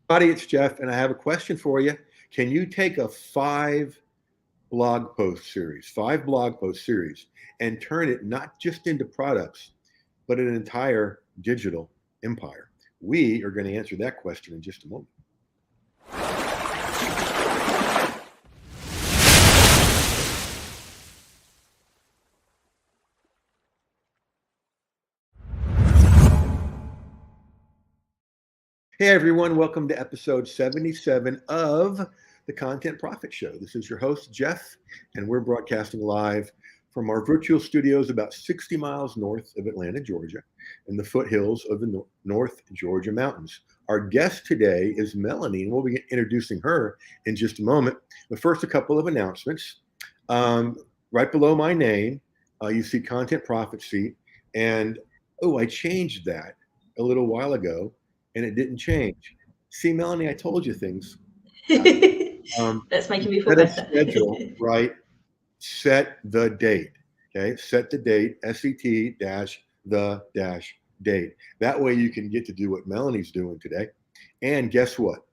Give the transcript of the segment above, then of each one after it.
Buddy, it's Jeff, and I have a question for you. Can you take a five blog post series, and turn it not just into products, but an entire digital empire? We are going to answer that question in just a moment. Hey everyone, welcome to episode 77 of the Content Profit Show. This is your host, Jeff, and we're broadcasting live from our virtual studios about 60 miles north of Atlanta, Georgia, in the foothills of the North Georgia mountains. Our guest today is Melanie, and we'll be introducing her in just a moment. But first, a couple of announcements. Right below my name, you see Content Profit Sheet, and I changed that a little while ago, and it didn't change. See, Melanie, I told you things. That's making me feel better. Schedule, right? Set the date. Okay, set the date. SET-the-date. That way you can get to do what Melanie's doing today. And guess what?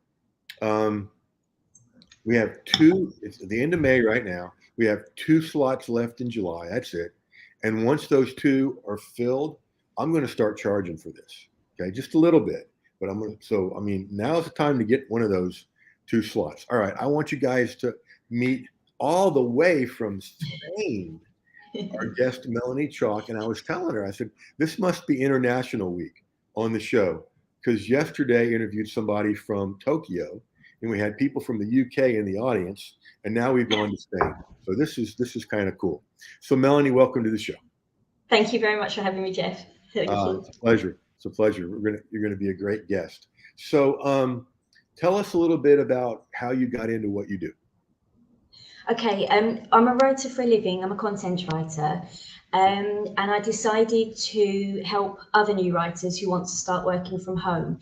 We have two. It's at the end of May right now. We have 2 slots left in July. That's it. And once those 2 are filled, I'm going to start charging for this. Okay, just a little bit. But now's the time to get one of those 2 slots. All right, I want you guys to meet all the way from Spain, our guest, Melanie Chalk. And I was telling her, I said, this must be International Week on the show, because yesterday I interviewed somebody from Tokyo, and we had people from the UK in the audience, and now we've gone to Spain. So this is kind of cool. So Melanie, welcome to the show. Thank you very much for having me, Jeff. It's a pleasure. It's a pleasure. You're going to be a great guest. So tell us a little bit about how you got into what you do. Okay, I'm a writer for a living. I'm a content writer. And I decided to help other new writers who want to start working from home.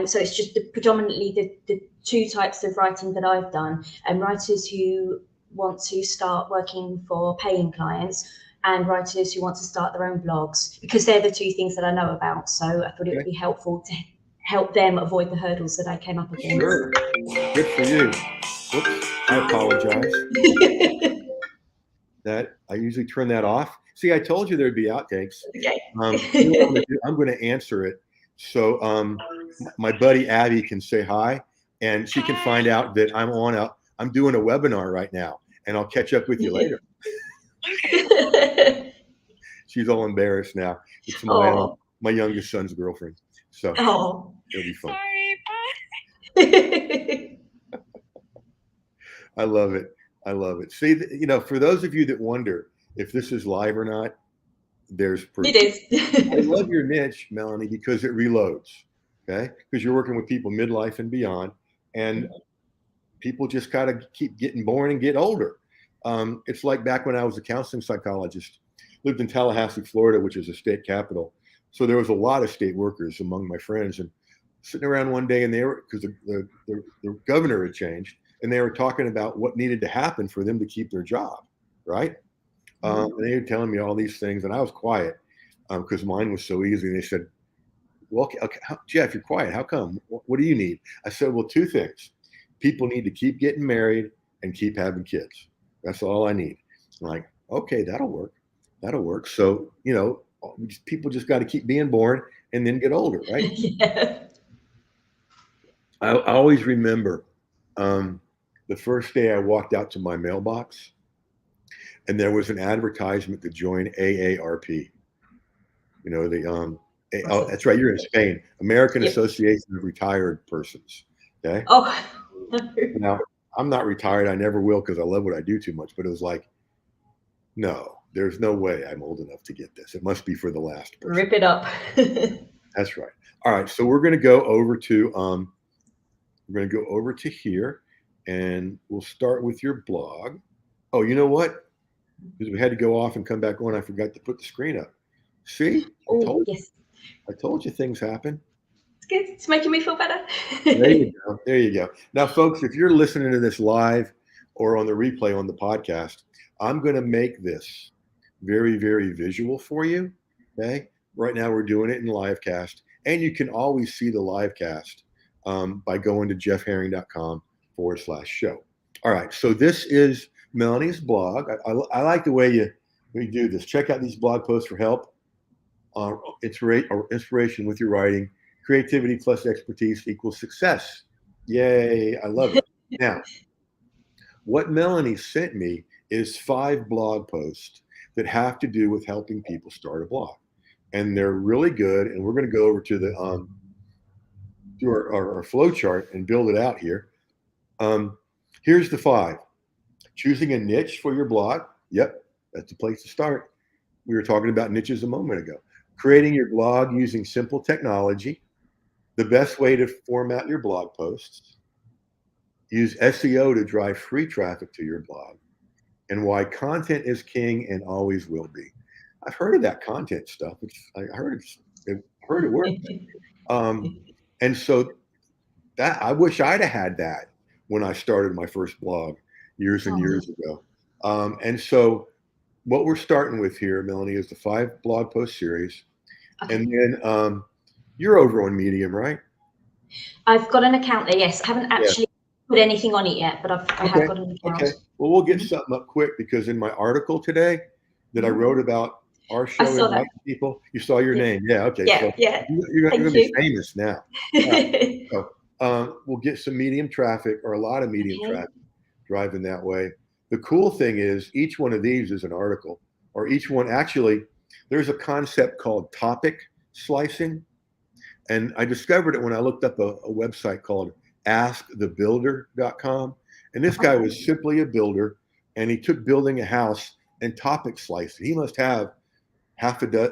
So it's just predominantly the 2 types of writing that I've done. Writers who want to start working for paying clients, and writers who want to start their own blogs, because they're the 2 things that I know about. So I thought it would be helpful to help them avoid the hurdles that I came up against. Sure. Good for you. Whoops, I apologize. That I usually turn that off. See, I told you there'd be outtakes. Okay. I'm going to answer it. So my buddy Abby can say hi, and she can find out that I'm doing a webinar right now, and I'll catch up with you later. She's all embarrassed now. It's my youngest son's girlfriend. So it'll be fun. Sorry, I love it. See, for those of you that wonder if this is live or not, there's proof. It is. I love your niche, Melanie, because it reloads. Okay, because you're working with people midlife and beyond, and people just gotta keep getting born and get older. It's like back when I was a counseling psychologist, lived in Tallahassee, Florida, which is a state capital. So there was a lot of state workers among my friends, and sitting around one day, and they were, because the governor had changed, and they were talking about what needed to happen for them to keep their job, right? And they were telling me all these things, and I was quiet because mine was so easy. And they said, well, okay, Jeff, you're quiet. How come? What do you need? I said, well, 2 things. People need to keep getting married and keep having kids. That's all I need. I'm like, okay, that'll work. So, people just got to keep being born and then get older, right? Yeah. I always remember the first day I walked out to my mailbox, and there was an advertisement to join AARP. That's right, you're in Spain, American Association of Retired Persons. Okay. Oh. Now, I'm not retired. I never will, because I love what I do too much. But it was like, no, there's no way I'm old enough to get this. It must be for the last person. Rip it up. That's right. All right, so we're going to go over to here, and we'll start with your blog. Oh, you know what? Because we had to go off and come back on, I forgot to put the screen up. See? I told you things happen. It's good. It's making me feel better. There you go. Now, folks, if you're listening to this live or on the replay on the podcast, I'm going to make this very, very visual for you. Okay. Right now we're doing it in live cast, and you can always see the live cast by going to jeffherring.com/show. All right. So this is Melanie's blog. I like the way you do this. Check out these blog posts for help, inspiration with your writing. Creativity plus expertise equals success. Yay. I love it. Now, what Melanie sent me is 5 blog posts that have to do with helping people start a blog. And they're really good. And we're going to go over to the to our flow chart and build it out here. Here's the 5. Choosing a niche for your blog. Yep, that's the place to start. We were talking about niches a moment ago. Creating your blog using simple technology. The best way to format your blog posts. Use SEO to drive free traffic to your blog. And why content is king and always will be. I've heard of that content stuff. I heard it works. And so that I wish I'd have had that when I started my first blog years and years ago. And so what we're starting with here, Melanie, is the 5 blog post series. Okay. And then you're over on Medium, right? I've got an account there, yes. I haven't actually put anything on it yet, but I have got an account. Okay. Well, we'll get something up quick because in my article today that I wrote about our show and people, you saw your name. Yeah, okay. Yeah, so yeah. You're going to be famous now. So we'll get some Medium traffic or a lot of Medium traffic driving that way. The cool thing is each one of these is an article, or each one actually, there's a concept called topic slicing. And I discovered it when I looked up a website called askthebuilder.com. And this guy was simply a builder, and he took building a house and topic sliced it. He must have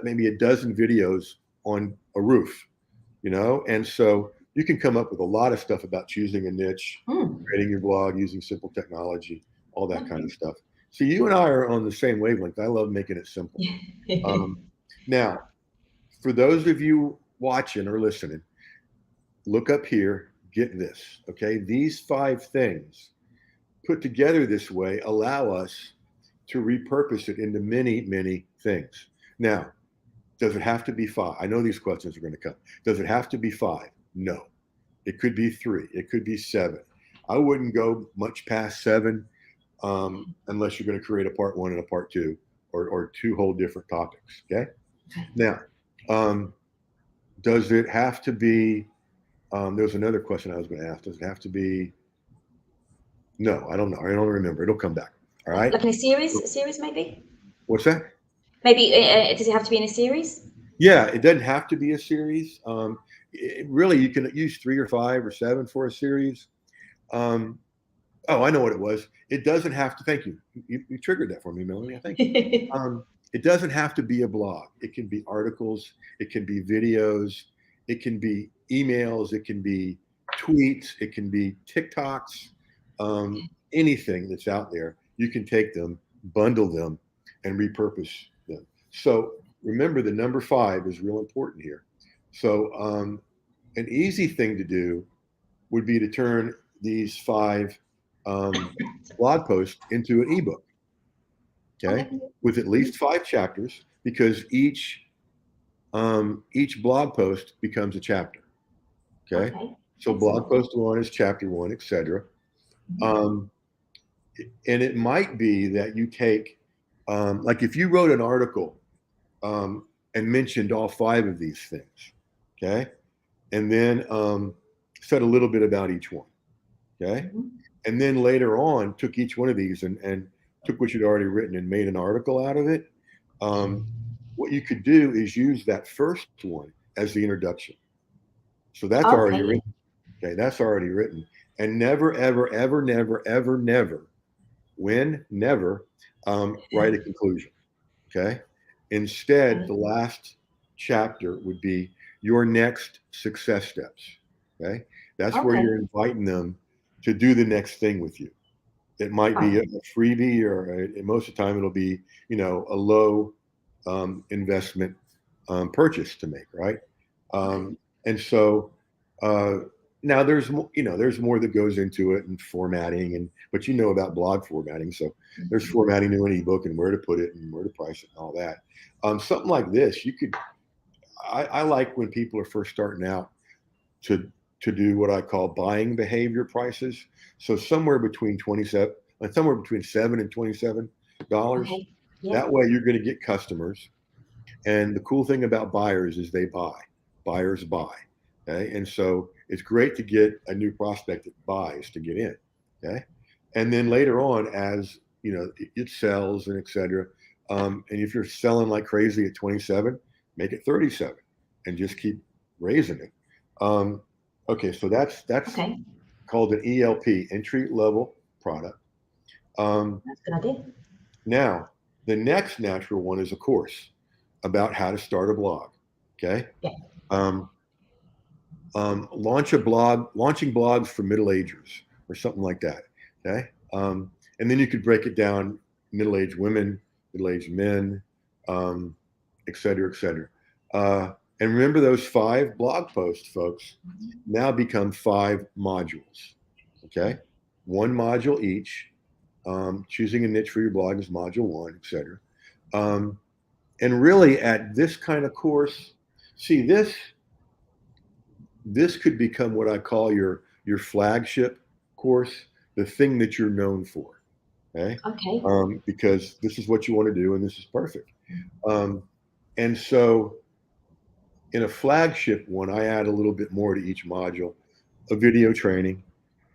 maybe a dozen videos on a roof, and so you can come up with a lot of stuff about choosing a niche, creating your blog using simple technology, all that kind of stuff. So you and I are on the same wavelength. I love making it simple. Now, for those of you watching or listening, look up here, get this, okay? These 5 things put together this way allow us to repurpose it into many, many things. Now, does it have to be 5? I know these questions are going to come. Does it have to be 5? No. It could be 3. It could be 7. I wouldn't go much past 7 unless you're going to create a part 1 and a part 2 or 2 whole different topics, okay? Now, does it have to be, there's another question I was going to ask. Does it have to be, no, I don't know. I don't remember. It'll come back. All right. Like in a series maybe? What's that? Maybe, does it have to be in a series? Yeah, it doesn't have to be a series. Really, you can use 3 or 5 or 7 for a series. Oh, I know what it was. It doesn't have to, thank you. You triggered that for me, Melanie, I think. It doesn't have to be a blog. It can be articles. It can be videos. It can be emails. It can be tweets. It can be TikToks. Anything that's out there, you can take them, bundle them, and repurpose them. So remember, the number 5 is real important here. So an easy thing to do would be to turn these 5 blog posts into an ebook, okay, with at least 5 chapters, because each blog post becomes a chapter, okay? So blog post 1 is chapter 1, etc. And it might be that you take, like if you wrote an article and mentioned all 5 of these things, okay, and then said a little bit about each one, okay, and then later on took each one of these and took what you'd already written and made an article out of it. What you could do is use that first one as the introduction. So that's already written. Okay, that's already written. And never, ever, ever, never, ever, never, write a conclusion. Okay. Instead, the last chapter would be your next success steps. Okay. That's where you're inviting them to do the next thing with you. It might be a freebie, or most of the time it'll be, a low investment purchase to make, right? And so now there's more that goes into it, and formatting, but about blog formatting. So there's formatting to an ebook and where to put it and where to price it and all that. Something like this, I like when people are first starting out to to do what I call buying behavior prices. So somewhere between 27, somewhere between $7 and $27. Okay. Yeah. That way you're going to get customers. And the cool thing about buyers is they buy. Buyers buy. Okay. And so it's great to get a new prospect that buys to get in. Okay. And then later on, as you know, it sells and et cetera. And if you're selling like crazy at 27, make it 37 and just keep raising it. Okay, so that's Okay. called an ELP, entry level product. That's a good idea. Now, the next natural one is a course about how to start a blog. Okay. Yeah. Launch a blog, launching blogs for middle agers or something like that. Okay. And then you could break it down: middle-aged women, middle-aged men, et cetera, et cetera. And remember, those 5 blog posts, folks, now become 5 modules. Okay. 1 module each. Choosing a niche for your blog is module 1, et cetera. And really, at this kind of course, see, this could become what I call your flagship course, the thing that you're known for. Okay. Okay. Because this is what you want to do, and this is perfect. And so in a flagship one, I add a little bit more to each module: a video training.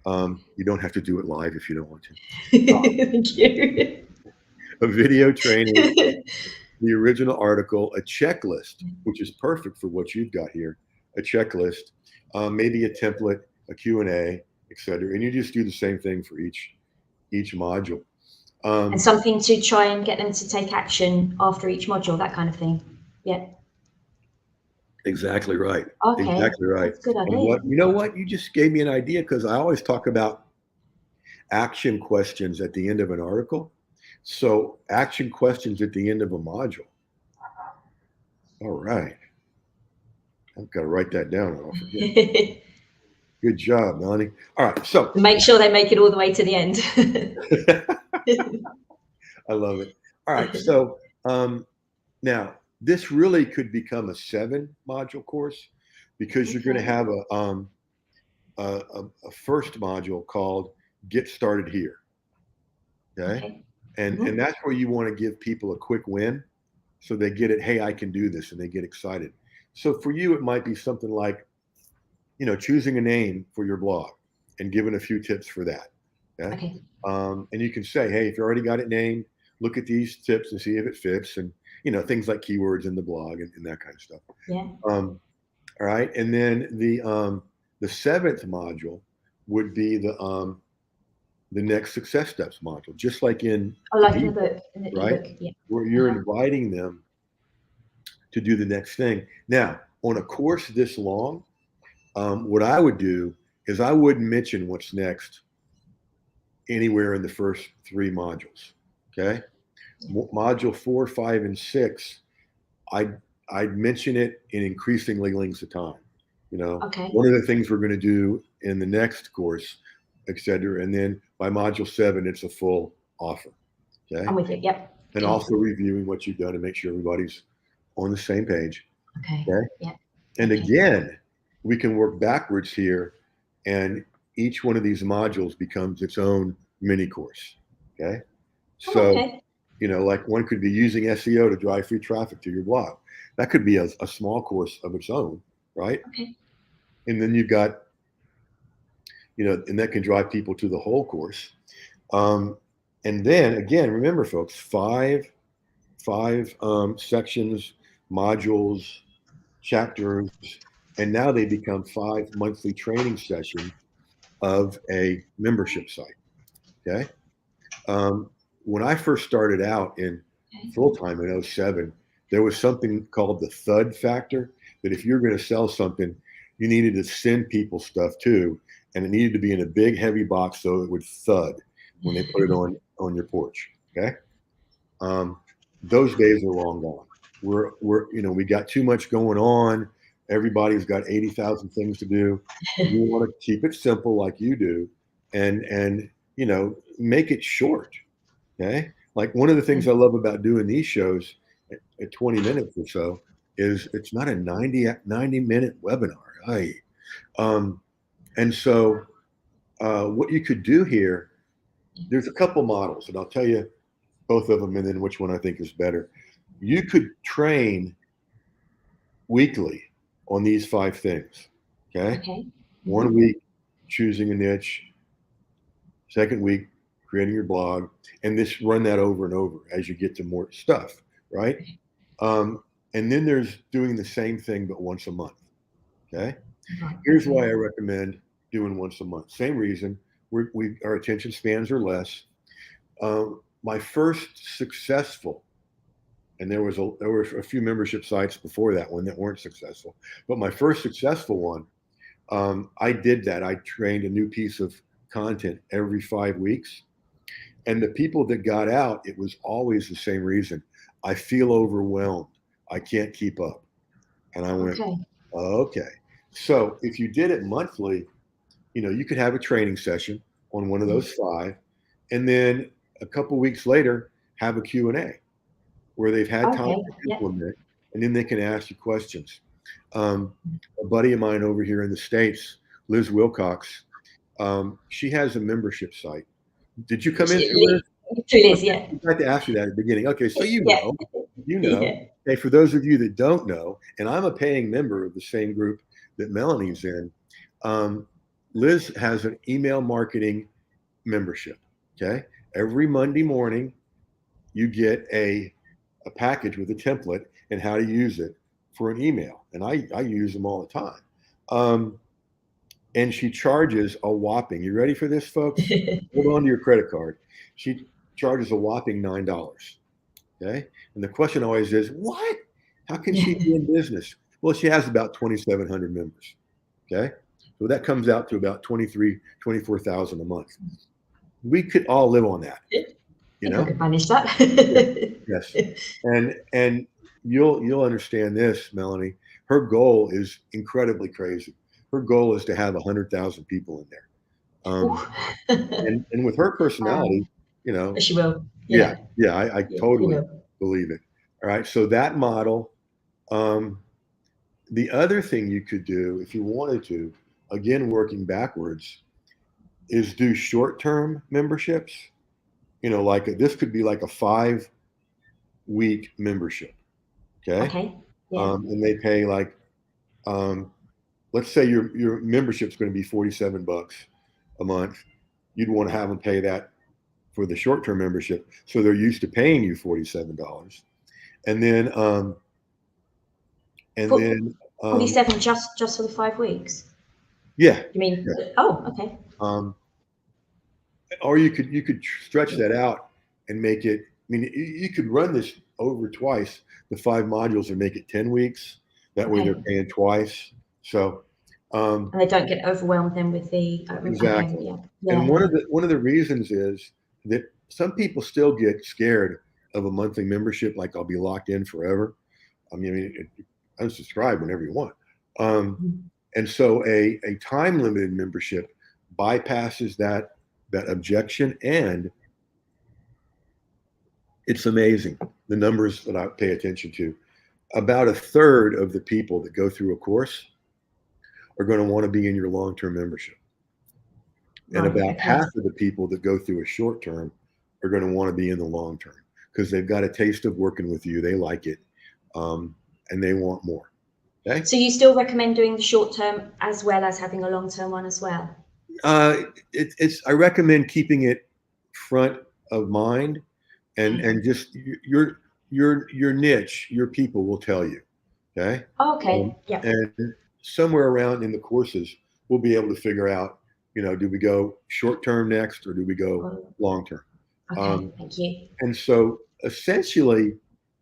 You don't have to do it live if you don't want to. Thank you. A video training, the original article, a checklist, which is perfect for what you've got here, a checklist, maybe a template, a Q&A, et cetera. And you just do the same thing for each module. And something to try and get them to take action after each module, that kind of thing. Yeah. Exactly right. Okay. Exactly right. That's a good idea. And you know what? You just gave me an idea, because I always talk about action questions at the end of an article. So action questions at the end of a module. All right. I've got to write that down. I'll forget. Good job, Melanie. All right. So make sure they make it all the way to the end. I love it. All right. So now this really could become a 7-module course, because you're going to have a first module called Get Started Here. Okay. And that's where you want to give people a quick win, so they get it. Hey, I can do this, and they get excited. So for you, it might be something like, choosing a name for your blog and giving a few tips for that. Okay. And you can say, hey, if you already got it named, look at these tips and see if it fits, and things like keywords in the blog and that kind of stuff. Yeah. All right. And then the 7th module would be the next success steps module, just like in the book, right? Ebook, yeah. Where you're inviting them to do the next thing. Now, on a course this long, what I would do is I wouldn't mention what's next anywhere in the first 3 modules. Okay. Module 4, 5, and 6, I'd mention it in increasingly lengths of time. One of the things we're going to do in the next course, et cetera. And then by module 7, it's a full offer. Okay. I'm with you. Yep. And also reviewing what you've done to make sure everybody's on the same page. Okay. Yeah. And again, we can work backwards here, and each one of these modules becomes its own mini course. Okay. So, like one could be using SEO to drive free traffic to your blog. That could be a small course of its own, right? Okay. And then you've got, and that can drive people to the whole course. And then again, remember, folks, 5 sections, modules, chapters, and now they become 5 monthly training sessions of a membership site. Okay. When I first started out in full-time in 2007, there was something called the thud factor, that if you're going to sell something, you needed to send people stuff too, and it needed to be in a big heavy box so it would thud when they put it on your porch. Okay. Those days are long gone. We got too much going on. Everybody's got 80,000 things to do. You want to keep it simple like you do, and make it short. Okay. Like one of the things I love about doing these shows at 20 minutes or so is it's not a 90-minute webinar. And so what you could do here, there's a couple models, and I'll tell you both of them and then which one I think is better. You could train weekly on these 5 things. Okay. Okay. One week, choosing a niche. Second week, creating your blog, and this run that over and over as you get to more stuff, right? And then there's doing the same thing but once a month. Okay. Right. Here's why I recommend doing once a month. Same reason. Our attention spans are less. My first successful, and there were a few membership sites before that one that weren't successful, but my first successful one, I did that. I trained a new piece of content every 5 weeks, and the people that got out, it was always the same reason. I feel overwhelmed. I can't keep up. And I went, okay. So if you did it monthly, you could have a training session on one of those 5, and then a couple weeks later have a Q&A where they've had time to implement, and then they can ask you questions. A buddy of mine over here in the States, Liz Wilcox, she has a membership site. Did you come in through Liz? Liz, yeah. I had to ask you that at the beginning. Okay, so you know. Hey, for those of you that don't know, and I'm a paying member of the same group that Melanie's in, Liz has an email marketing membership. Okay, every Monday morning, you get a package with a template and how to use it for an email, and I use them all the time. And she charges a whopping, you ready for this, folks? Hold on to your credit card. She charges a whopping $9. Okay. And the question always is, what? How can she be in business? Well, she has about 2,700 members. Okay. So that comes out to about 24,000 a month. We could all live on that. I could manage that. Yes. And you'll understand this, Melanie. Her goal is incredibly crazy. Her goal is to have 100,000 people in there. And with her personality, she will. Yeah, I totally believe it. All right, so that model. The other thing you could do, if you wanted to, again working backwards, is do short-term memberships. Like this could be like a 5-week membership. Okay. And they pay like, let's say your membership's going to be $47 a month. You'd want to have them pay that for the short-term membership, so they're used to paying you $47, and then 47 just for the 5 weeks. Yeah. You mean? Yeah. Oh, okay. Or you could stretch that out and make it. I mean, you could run this over twice, the 5 modules, and make it 10 weeks. That way, they're paying twice. So. And they don't get overwhelmed then with the exactly. And one of the reasons is that some people still get scared of a monthly membership, like I'll be locked in forever. I mean, unsubscribe whenever you want. And so a time limited membership bypasses that objection, and it's amazing the numbers that I pay attention to. About a third of the people that go through a course are going to want to be in your long-term membership. And about half of the people that go through a short term are going to want to be in the long term because they've got a taste of working with you. They like it, and they want more. Okay. So you still recommend doing the short term as well as having a long term one as well? I recommend keeping it front of mind, and just your niche, your people will tell you. Okay. Okay. Yeah. And somewhere around in the courses, we'll be able to figure out, do we go short term next or do we go long term? Okay, thank you. And so essentially,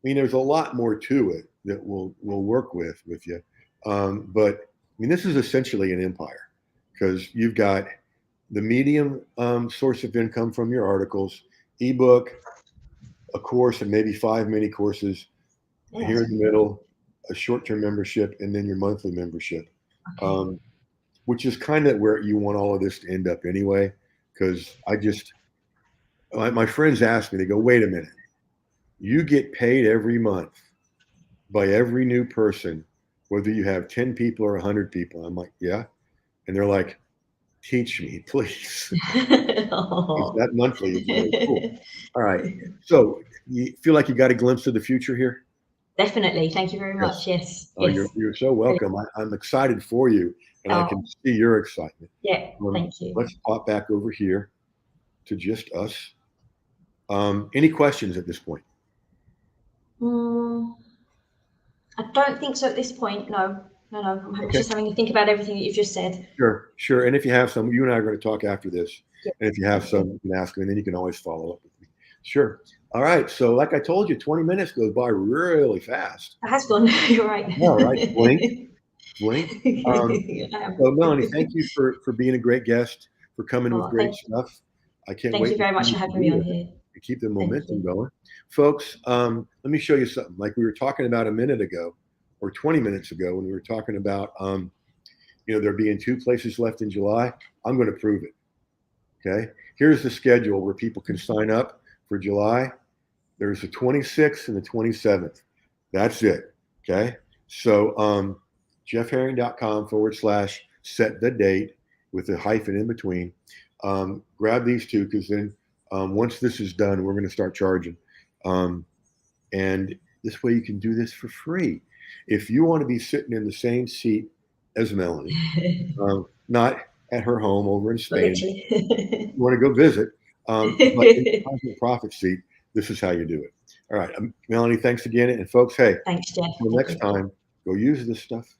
there's a lot more to it that we'll work with you. But this is essentially an empire because you've got the medium source of income from your articles, ebook, a course, and maybe 5 mini courses here in the middle, a short-term membership, and then your monthly membership, which is kind of where you want all of this to end up anyway. Because my friends ask me, they go, wait a minute, you get paid every month by every new person, whether you have 10 people or 100 people. I'm like, yeah. And they're like, Teach me, please. Because Oh. that monthly is very cool. All right. So you feel like you got a glimpse of the future here? Definitely. Thank you very Yes. much. Yes. Oh, Yes. you're so Brilliant. welcome. I'm excited for you, and I can Oh, see your excitement. yeah. Thank you. Let's pop back over here to just us. Any questions at this point? Mm, I don't think so at this point. No, no, no. I'm Okay. just having to think about everything that you've just said. Sure, sure. And if you have some, you and I are going to talk after this. Yeah. And if you have Thank you. some, you can ask me, and then you can always follow up with me. Sure. All right. So, like I told you, 20 minutes goes by really fast. It has gone. You're right. All right. Blink, blink. Um, I am. so, Melanie, thank you for being a great guest, for coming with Oh, great stuff. I can't thank wait you to very see much for what you having me do on with it here. and keep the Thank momentum you. going. Folks, let me show you something like we were talking about a minute ago or 20 minutes ago when we were talking about, there being 2 places left in July. I'm going to prove it. Okay. Here's the schedule where people can sign up for July. There's the 26th and the 27th. That's it. Okay. So, jeffherring.com/set the date with a hyphen in between. Grab these two because then once this is done, we're going to start charging. And this way you can do this for free. If you want to be sitting in the same seat as Melanie, not at her home over in Not Spain, literally. you want to go visit, but in the content profit seat, this is how you do it. All right. Melanie, thanks again. And folks, hey, Thanks, Jeff. until Thank next you. time, go use this stuff.